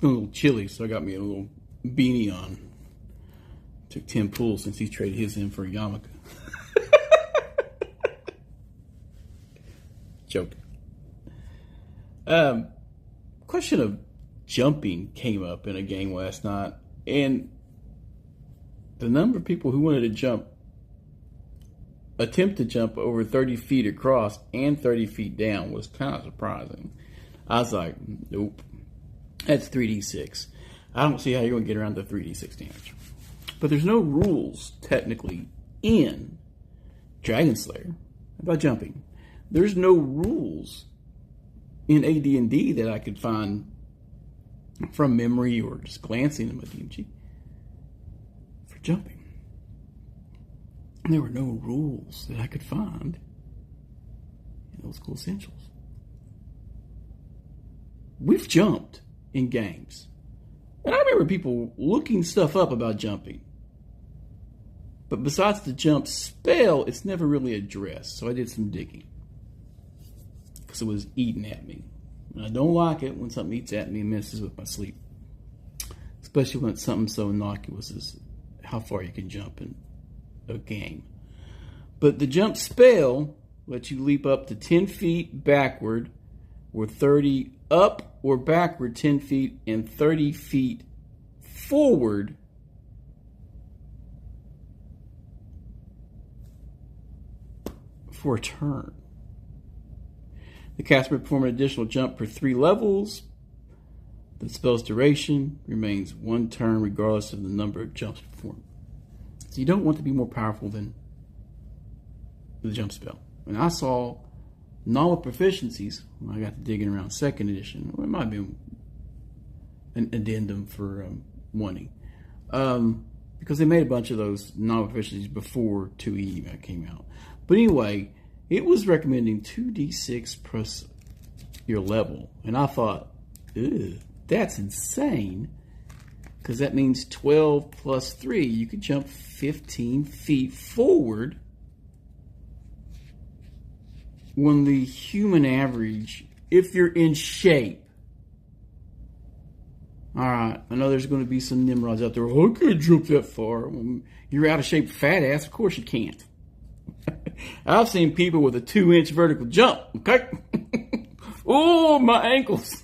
a little chilly, so I got me a little beanie on. Took 10 pulls since he traded his in for a yarmulke. Joking. Question of jumping came up in a game last night, and the number of people who wanted to attempt to jump over 30 feet across and 30 feet down was kind of surprising. I was like, nope. That's 3d6. I don't see how you're going to get around the 3d6 damage. But there's no rules, technically, in Dragonslayer about jumping. There's no rules in AD&D that I could find from memory or just glancing at my DMG for jumping. And there were no rules that I could find in Old School Essentials. We've jumped in games. And I remember people looking stuff up about jumping. But besides the jump spell, it's never really addressed. So I did some digging. Because it was eating at me. And I don't like it when something eats at me and messes with my sleep. Especially when it's something so innocuous as how far you can jump in a game. But the jump spell lets you leap up to 10 feet backward or 30 up or backward 10 feet and 30 feet forward for a turn. The caster may perform an additional jump for 3 levels. The spell's duration remains 1 turn regardless of the number of jumps performed. So you don't want to be more powerful than the jump spell. And I saw novel proficiencies when I got to digging around 2nd edition. Well, it might be an addendum for 1E. Because they made a bunch of those novel proficiencies before 2E came out. But anyway, it was recommending 2d6 plus your level. And I thought, ew, that's insane. Because that means 12 plus 3. You could jump 15 feet forward when the human average, if you're in shape. Alright, I know there's going to be some Nimrods out there. Oh, I can't jump that far. You're out of shape, fat ass. Of course you can't. I've seen people with a 2-inch vertical jump. Okay? Oh, my ankles.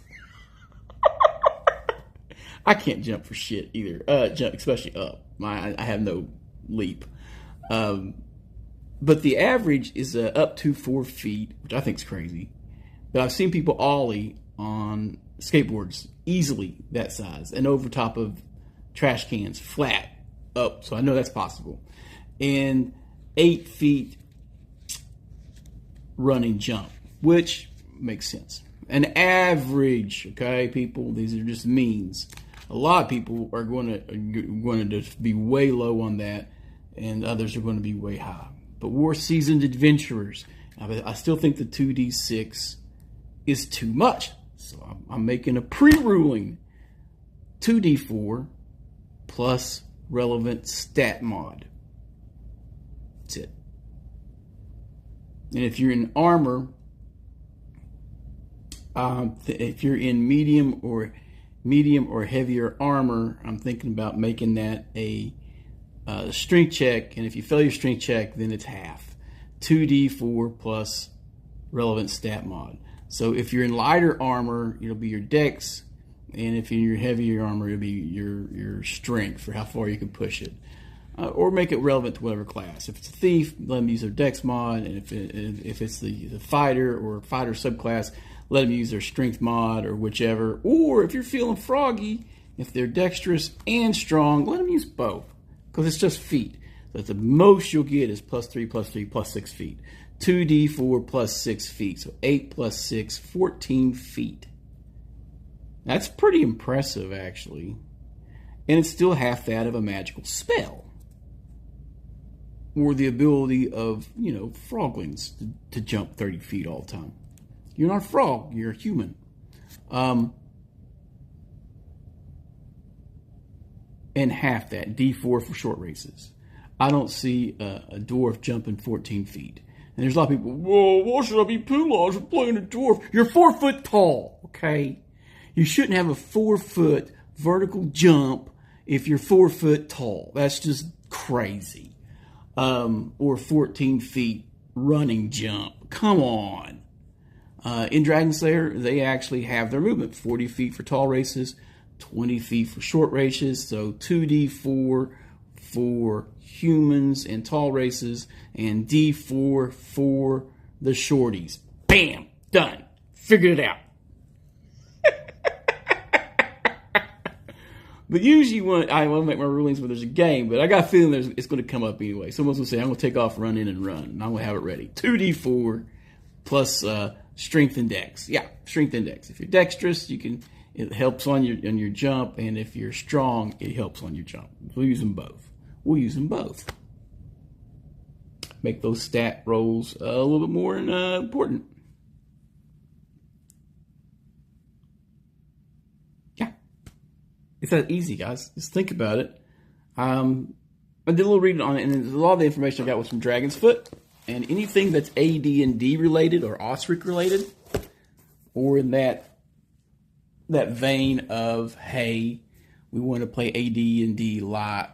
I can't jump for shit either. Jump, especially up. I have no leap. But the average is up to 4 feet, which I think is crazy. But I've seen people ollie on skateboards easily that size and over top of trash cans flat up. So I know that's possible. And 8 feet running jump, which makes sense. An average, okay, people, these are just means. A lot of people are going to just be way low on that, and others are going to be way high. But we're seasoned adventurers. I still think the 2d6 is too much. So I'm making a pre-ruling 2d4 plus relevant stat mod. That's it. And if you're in armor, if you're in medium or heavier armor, I'm thinking about making that a strength check, and if you fail your strength check, then it's half. 2d4 plus relevant stat mod. So if you're in lighter armor, it'll be your dex, and if you're in your heavier armor, it'll be your strength for how far you can push it. Or make it relevant to whatever class. If it's a thief, let them use their dex mod, and if it's the fighter or fighter subclass, let them use their strength mod or whichever. Or if you're feeling froggy, if they're dexterous and strong, let them use both. Because it's just feet. So the most you'll get is plus 3, plus 3, plus 6 feet. 2d4 plus 6 feet. So 8 plus 6, 14 feet. That's pretty impressive, actually. And it's still half that of a magical spell. Or the ability of, froglings to jump 30 feet all the time. You're not a frog, you're a human. And half that, D4 for short races. I don't see a dwarf jumping 14 feet. And there's a lot of people, whoa, why should I be penalized for playing a dwarf? You're 4 foot tall, okay? You shouldn't have a 4-foot vertical jump if you're 4 foot tall. That's just crazy. Or 14 feet running jump. Come on. In Dragonslayer, they actually have their movement. 40 feet for tall races, 20 feet for short races. So 2d4 for humans and tall races, and d4 for the shorties. Bam! Done. Figured it out. But usually I want to make my rulings when there's a game, but I got a feeling it's going to come up anyway. Someone's going to say, I'm going to take off, run in, and run. And I'm going to have it ready. 2d4 plus strength and dex. Yeah, strength and dex. If you're dexterous, it helps on your jump, and if you're strong, it helps on your jump. We'll use them both. Make those stat rolls a little bit more important. Yeah. It's that easy, guys. Just think about it. I did a little reading on it, and a lot of the information I got was from Dragon's Foot. And anything that's AD&D related or Osric related, or in that vein of, hey, we want to play AD&D Light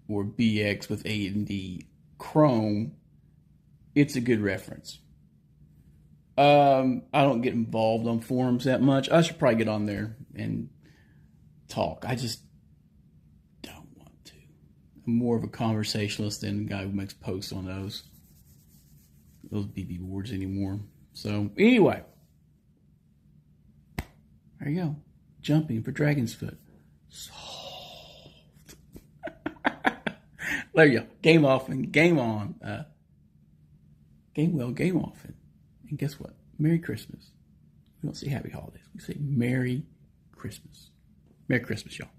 or BX with AD&D Chrome, it's a good reference. I don't get involved on forums that much. I should probably get on there and talk. I just don't want to. I'm more of a conversationalist than a guy who makes posts on those BB boards anymore. So anyway, there you go. Jumping for Dragon's Foot. Solved. There you go. Game off and game on. Game well, game off. And guess what? Merry Christmas. We don't say Happy Holidays. We say Merry Christmas. Merry Christmas, y'all.